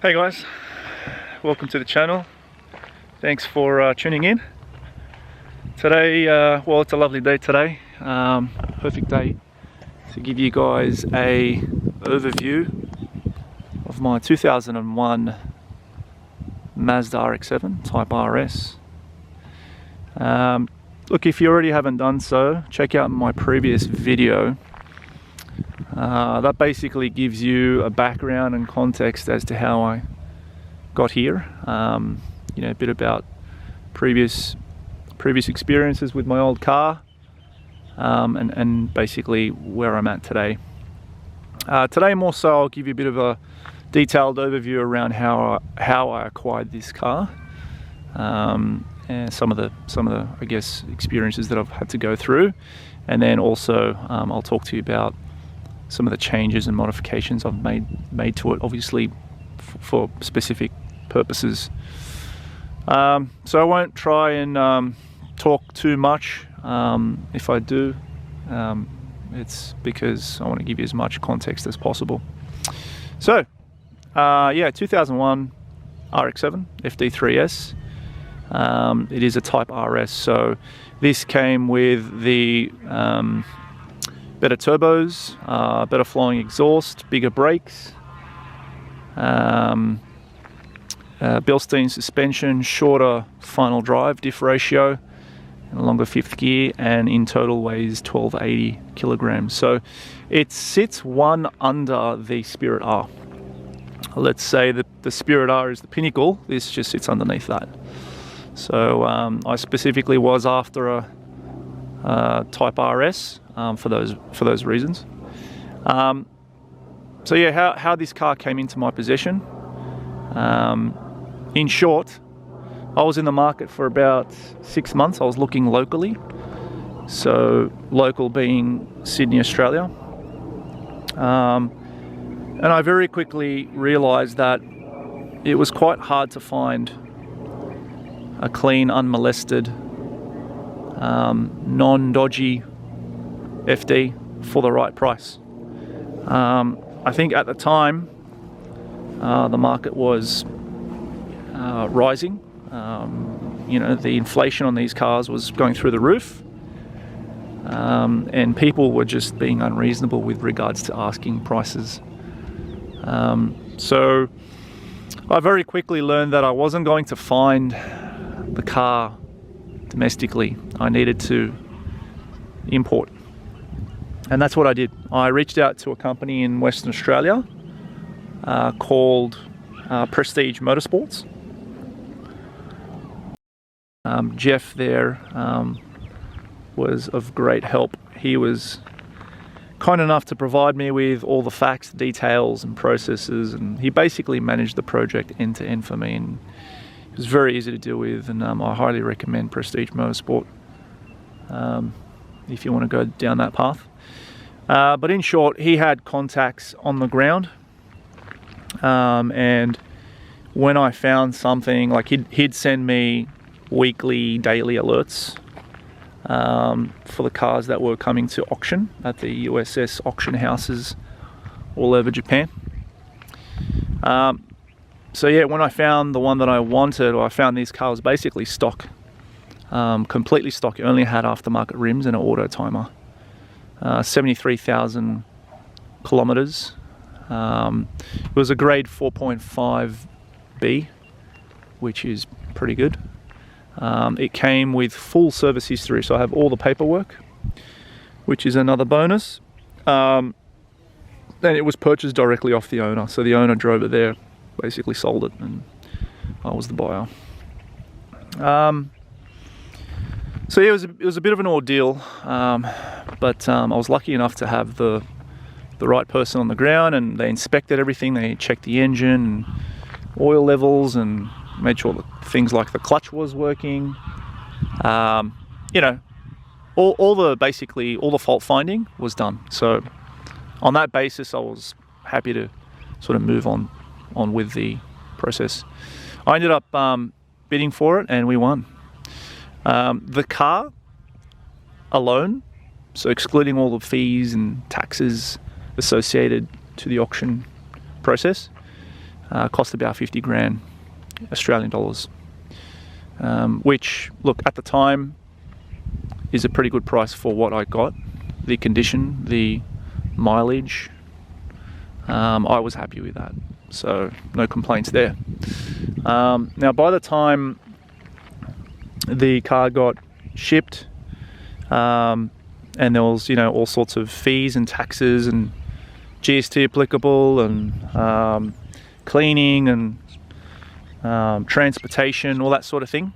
Hey guys, welcome to the channel. Thanks for tuning in. Today, well, it's a lovely day today. Perfect day to give you guys a overview of my 2001 Mazda RX7 Type RS. Look, if you already haven't done so, check out my previous video. That basically gives you a background and context as to how I got here. You know, a bit about previous experiences with my old car, and basically where I'm at today. Today more so I'll give you a bit of a detailed overview around how I acquired this car, and some of the I guess experiences that I've had to go through, and then also I'll talk to you about some of the changes and modifications I've made to it, obviously for specific purposes. So I won't try and talk too much. If I do, it's because I want to give you as much context as possible. So yeah, 2001 RX7 FD3S. It is a Type RS, so this came with the better turbos, better flowing exhaust, bigger brakes, Bilstein suspension, shorter final drive diff ratio, and a longer fifth gear, and in total weighs 1280 kilograms. So it sits one under the Spirit R. Let's say that the Spirit R is the pinnacle, this just sits underneath that. So I specifically was after a Type RS for those reasons. So yeah, how this car came into my possession. In short, I was in the market for about 6 months. I was looking locally, so local being Sydney, Australia. And I very quickly realised that it was quite hard to find a clean, unmolested, non-dodgy FD for the right price. I think at the time the market was rising. You know, the inflation on these cars was going through the roof, and people were just being unreasonable with regards to asking prices. So I very quickly learned that I wasn't going to find the car domestically. I needed to import, and that's what I did. I reached out to a company in Western Australia called Prestige Motorsports. Jeff there was of great help. He was kind enough to provide me with all the facts, details and processes, and he basically managed the project end to end for me, and it was very easy to deal with, and I highly recommend Prestige Motorsport if you want to go down that path. But in short, he had contacts on the ground, and when I found something, like he'd send me weekly, daily alerts for the cars that were coming to auction at the USS auction houses all over Japan. So yeah, when I found the one that I wanted, or I found these cars basically stock, completely stock. It only had aftermarket rims and an auto timer. 73,000 kilometers. It was a grade 4.5B, which is pretty good. It came with full service history, so I have all the paperwork, which is another bonus. And it was purchased directly off the owner, so the owner drove it there, basically sold it, and I was the buyer. So yeah, it was a bit of an ordeal, but I was lucky enough to have the right person on the ground, and they inspected everything. They checked the engine and oil levels and made sure that things like the clutch was working. You know, all the fault finding was done. So on that basis, I was happy to sort of move on with the process. I ended up bidding for it, and we won. The car alone, so excluding all the fees and taxes associated to the auction process, cost about 50 grand Australian dollars, which, look, at the time is a pretty good price for what I got, the condition, the mileage. I was happy with that, so no complaints there. Now, by the time the car got shipped, and there was, you know, all sorts of fees and taxes and GST applicable, and cleaning and transportation, all that sort of thing,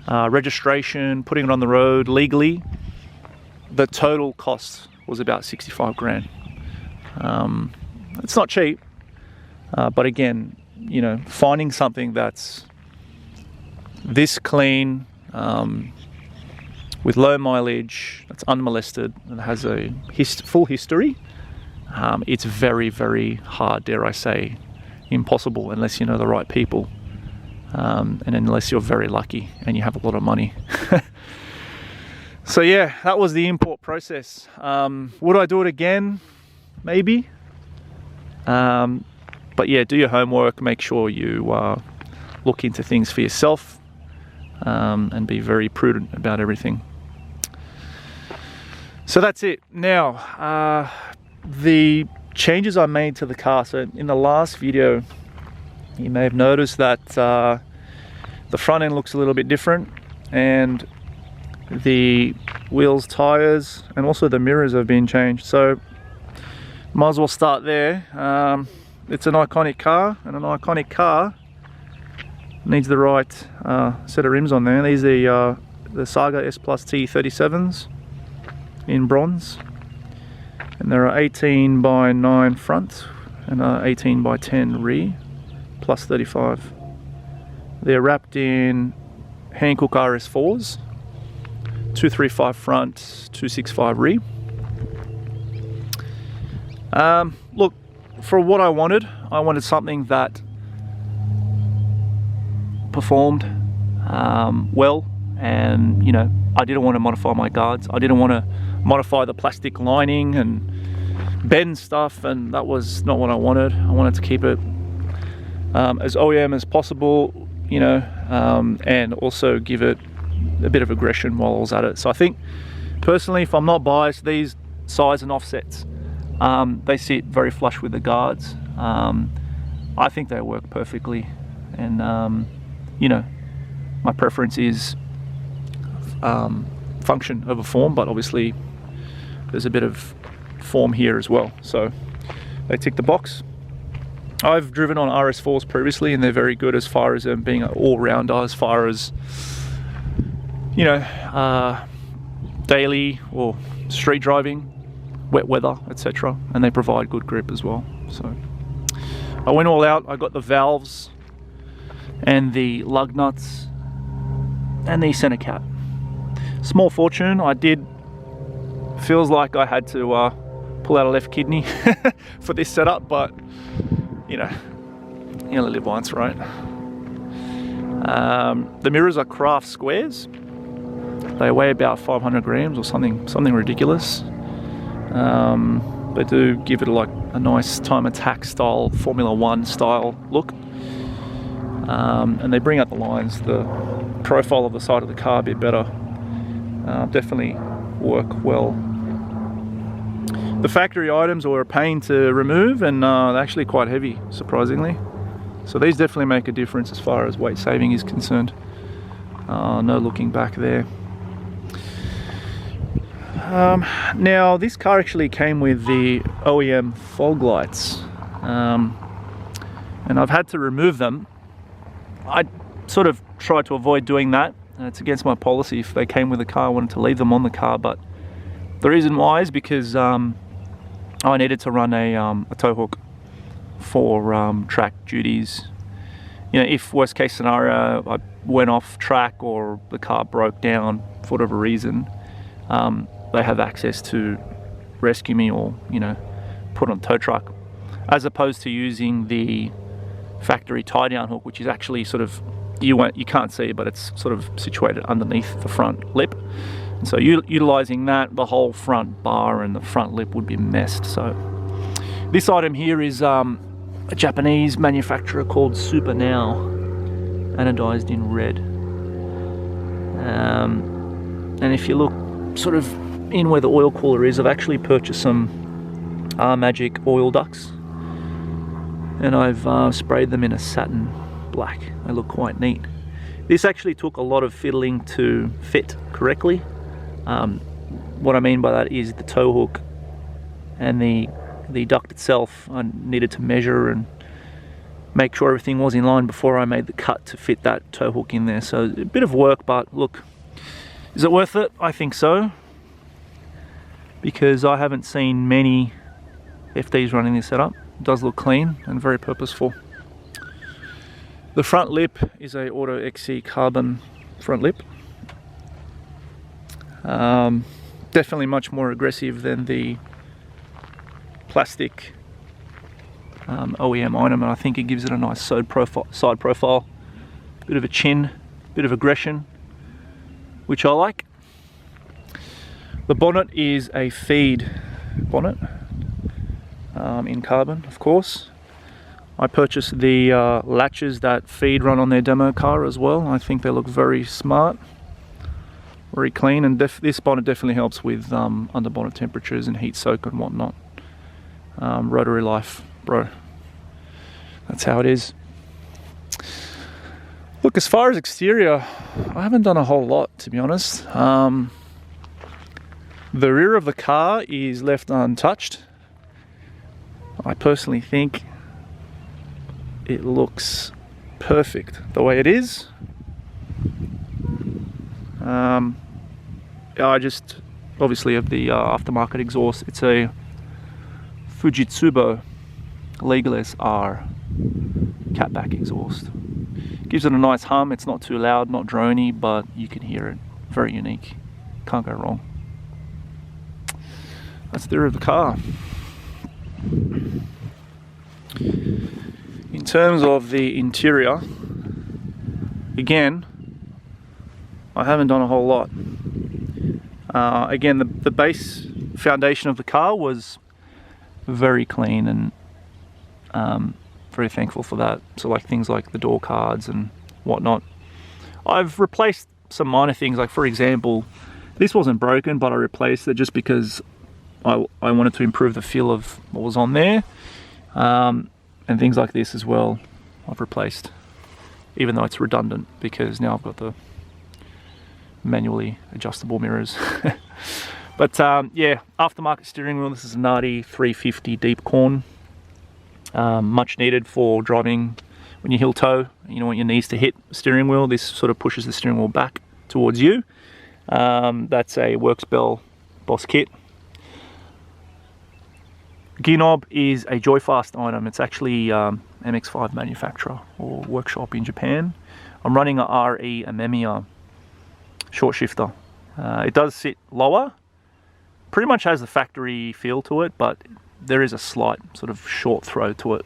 registration, putting it on the road legally, the total cost was about 65 grand. It's not cheap, but again, you know, finding something that's this clean, with low mileage, that's unmolested, and has a full history, it's very, very hard, dare I say, impossible, unless you know the right people, and unless you're very lucky and you have a lot of money. So yeah, that was the import process. Would I do it again? Maybe. But yeah, do your homework, make sure you look into things for yourself, and be very prudent about everything. So that's it. Now, the changes I made to the car. So in the last video, you may have noticed that the front end looks a little bit different, and the wheels, tires, and also the mirrors have been changed. So might as well start there. It's an iconic car, and an iconic car needs the right set of rims on there. These are the Saga S Plus T 37s in bronze, and there are 18 by 9 front and 18 by 10 rear, plus 35. They're wrapped in Hankook RS4s, 235 front, 265 rear. Look, for what I wanted something that performed well, and you know, I didn't want to modify my guards. I didn't want to modify the plastic lining and bend stuff, and that was not what I wanted. I wanted to keep it as OEM as possible, you know, and also give it a bit of aggression while I was at it. So I think, personally, if I'm not biased, these size and offsets, they sit very flush with the guards. I think they work perfectly, and you know, my preference is function over form, but obviously there's a bit of form here as well, so they tick the box. I've driven on RS4s previously, and they're very good as far as them being an all-rounder, as far as, you know, daily or street driving, wet weather, etc., and they provide good grip as well. So I went all out. I got the valves and the lug nuts and the center cap. Small fortune. I did, feels like I had to pull out a left kidney for this setup, but you know, you only live once, right? The mirrors are craft squares. They weigh about 500 grams or something ridiculous. They do give it a nice time attack style, Formula 1 style look. And they bring out the lines, the profile of the side of the car a bit better. Definitely work well. The factory items were a pain to remove, and they're actually quite heavy, surprisingly. So these definitely make a difference as far as weight saving is concerned. No looking back there. Now, this car actually came with the OEM fog lights, and I've had to remove them. I sort of tried to avoid doing that. It's against my policy. If they came with the car, I wanted to leave them on the car, but the reason why is because I needed to run a tow hook for track duties. You know, if worst case scenario, I went off track or the car broke down for whatever reason, they have access to rescue me or, you know, put on a tow truck, as opposed to using the factory tie down hook, which is actually sort of, you can't see it, but it's sort of situated underneath the front lip. And so utilizing that, the whole front bar and the front lip would be messed. So this item here is a Japanese manufacturer called Super Now, anodized in red. And if you look sort of in where the oil cooler is, I've actually purchased some Magic oil ducts, and I've sprayed them in a satin black. They look quite neat. This actually took a lot of fiddling to fit correctly. What I mean by that is the tow hook and the duct itself, I needed to measure and make sure everything was in line before I made the cut to fit that tow hook in there. So a bit of work, but look, is it worth it? I think so, because I haven't seen many FDs running this setup. It does look clean and very purposeful. The front lip is a Auto XC carbon front lip. Definitely much more aggressive than the plastic OEM item, and I think it gives it a nice side profile, bit of a chin, bit of aggression, which I like. The bonnet is a feed bonnet in carbon, of course. I purchased the latches that Feed run on their demo car as well. I think they look very smart, very clean, and this bonnet definitely helps with under bonnet temperatures and heat soak and whatnot. Rotary life, bro. That's how it is. Look, as far as exterior, I haven't done a whole lot, to be honest. The rear of the car is left untouched. I personally think it looks perfect the way it is. I just obviously have the aftermarket exhaust. It's a Fujitsubo Legless R catback exhaust. Gives it a nice hum. It's not too loud, not drony, but you can hear it. Very unique. Can't go wrong. That's the rear of the car. In terms of the interior, again, I haven't done a whole lot. Again, the base foundation of the car was very clean, and very thankful for that. So like things like the door cards and whatnot. I've replaced some minor things, like for example, this wasn't broken, but I replaced it just because I wanted to improve the feel of what was on there. And things like this as well, I've replaced, even though it's redundant, because now I've got the manually adjustable mirrors. But yeah, aftermarket steering wheel. This is a Nardi 350 deep corn, much needed for driving when you heel toe. You don't want your knees to hit the steering wheel. This sort of pushes the steering wheel back towards you. That's a Worksbell Boss kit. Gear knob is a Joyfast item. It's actually MX5 manufacturer or workshop in Japan. I'm running a RE Amemiya short shifter. It does sit lower, pretty much has the factory feel to it, but there is a slight sort of short throw to it,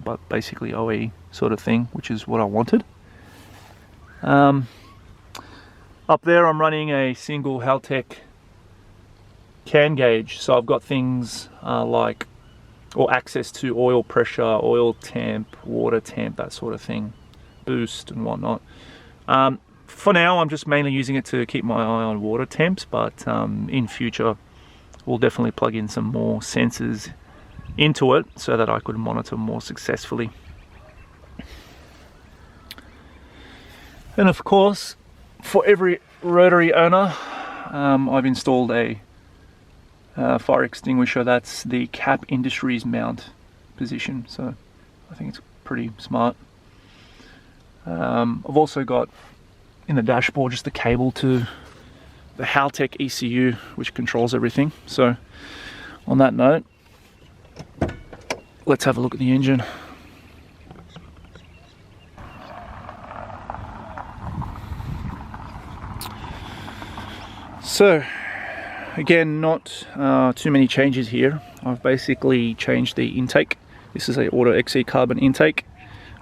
but basically OE sort of thing, which is what I wanted. Up there I'm running a single Haltech can gauge, so I've got things like, or access to oil pressure, oil temp, water temp, that sort of thing, boost and whatnot. For now I'm just mainly using it to keep my eye on water temps, but in future we'll definitely plug in some more sensors into it so that I could monitor more successfully. And of course, for every rotary owner, I've installed a fire extinguisher. That's the Cap Industries mount position, so I think it's pretty smart. I've also got in the dashboard just the cable to the Haltech ECU, which controls everything. So on that note, let's have a look at the engine. So again, not too many changes here. I've basically changed the intake. This is a Auto XC carbon intake.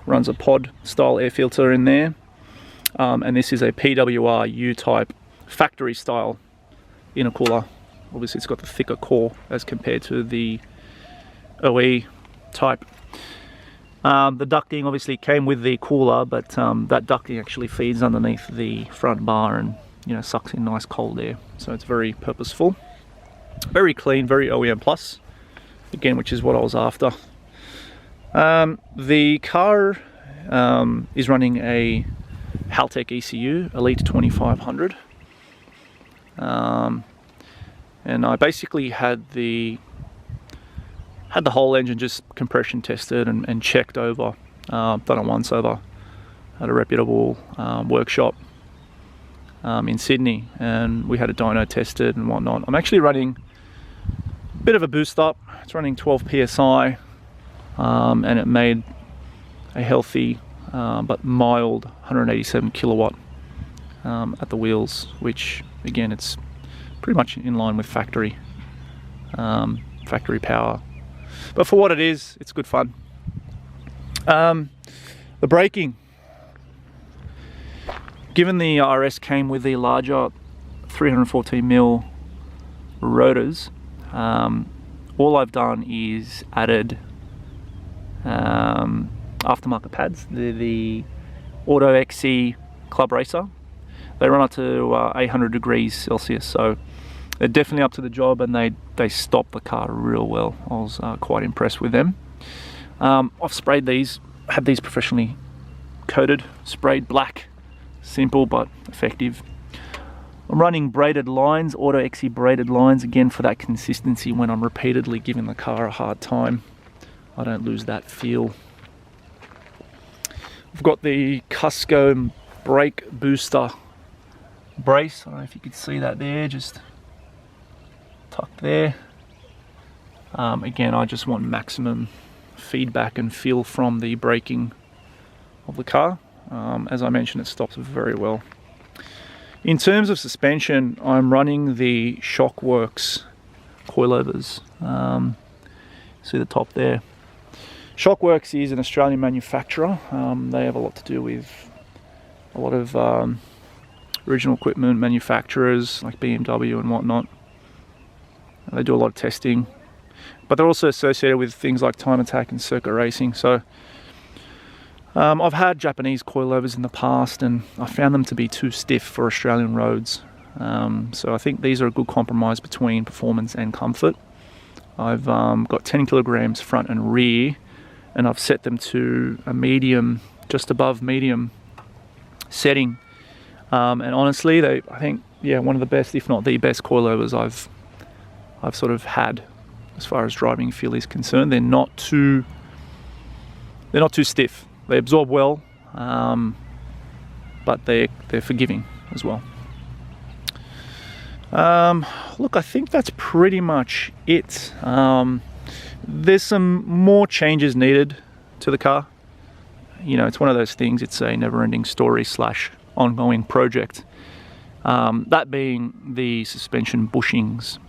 Runs a pod style air filter in there. And this is a PWR U-type factory style intercooler. Obviously it's got the thicker core as compared to the OE type. The ducting obviously came with the cooler, but that ducting actually feeds underneath the front bar and, you know, sucks in nice cold air. So it's very purposeful, very clean, very OEM plus, again, which is what I was after. The car is running a Haltech ECU Elite 2500, and I basically had the whole engine just compression tested and checked over, done it once over at a reputable workshop in Sydney, and we had a dyno tested and whatnot. I'm actually running a bit of a boost up. It's running 12 psi, and it made a healthy but mild 187 kilowatt at the wheels, which again, it's pretty much in line with factory power. But for what it is, it's good fun. The braking. Given the RS came with the larger 314mm rotors, all I've done is added aftermarket pads, the Auto XC Club Racer. They run up to 800 degrees Celsius, so they're definitely up to the job, and they stop the car real well. I was quite impressed with them. I've sprayed these, had these professionally coated, sprayed black, simple but effective. I'm running braided lines, Auto XC braided lines, again for that consistency when I'm repeatedly giving the car a hard time. I don't lose that feel. I've got the Cusco brake booster brace. I don't know if you could see that there, just tucked there. Again, I just want maximum feedback and feel from the braking of the car. As I mentioned, it stops very well. In terms of suspension, I'm running the Shockworks coilovers. See the top there. Shockworks is an Australian manufacturer. They have a lot to do with a lot of original equipment manufacturers like BMW and whatnot. They do a lot of testing, but they're also associated with things like Time Attack and circuit racing. So I've had Japanese coilovers in the past, and I found them to be too stiff for Australian roads. So I think these are a good compromise between performance and comfort. I've got 10 kilograms front and rear, and I've set them to a medium, just above medium setting. And honestly, I think, yeah, one of the best, if not the best coilovers I've sort of had as far as driving feel is concerned. They're not too stiff. They absorb well, but they're forgiving as well. Look, I think that's pretty much it. There's some more changes needed to the car. You know, it's one of those things, it's a never-ending story / ongoing project. That being the suspension bushings.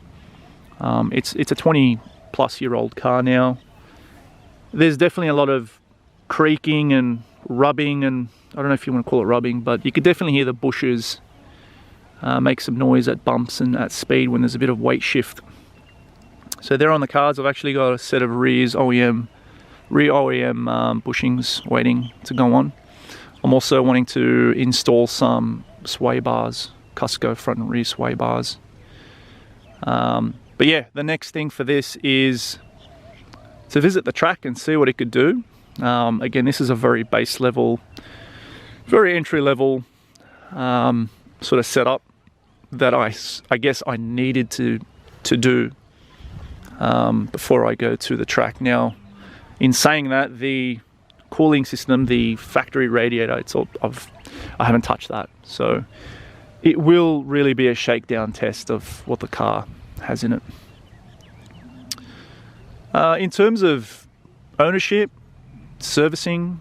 It's a 20-plus-year-old car now. There's definitely a lot of creaking and rubbing, and I don't know if you want to call it rubbing, but you could definitely hear the bushes make some noise at bumps and at speed when there's a bit of weight shift. So there on the cards, I've actually got a set of rear OEM bushings waiting to go on. I'm also wanting to install some sway bars, Cusco front and rear sway bars. But yeah, the next thing for this is to visit the track and see what it could do. Again, this is a very base level, very entry level sort of setup that I guess I needed to do before I go to the track. Now, in saying that, the cooling system, the factory radiator, I haven't touched that, so it will really be a shakedown test of what the car has in it. In terms of ownership, servicing,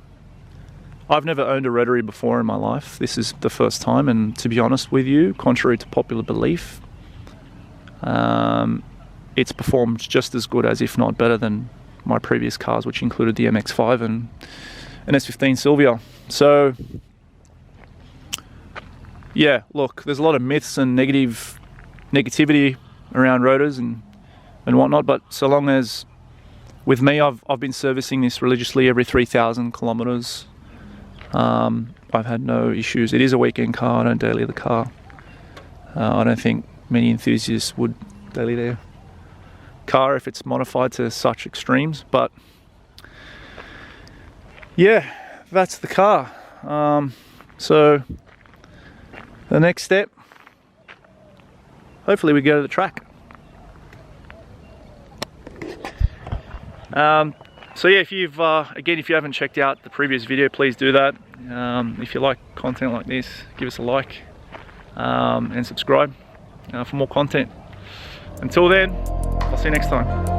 I've never owned a rotary before in my life. This is the first time, and to be honest with you, contrary to popular belief, it's performed just as good as, if not better than, my previous cars, which included the MX-5 and an S15 Silvia. So yeah, look, there's a lot of myths and negativity around rotors and whatnot, but so long as with me, I've been servicing this religiously every 3,000 kilometers. I've had no issues. It is a weekend car. I don't daily the car. I don't think many enthusiasts would daily their car if it's modified to such extremes, but yeah, that's the car. So the next step, hopefully we go to the track. So yeah, if you've again, if you haven't checked out the previous video, please do that. If you like content like this, give us a like and subscribe for more content. Until then, I'll see you next time.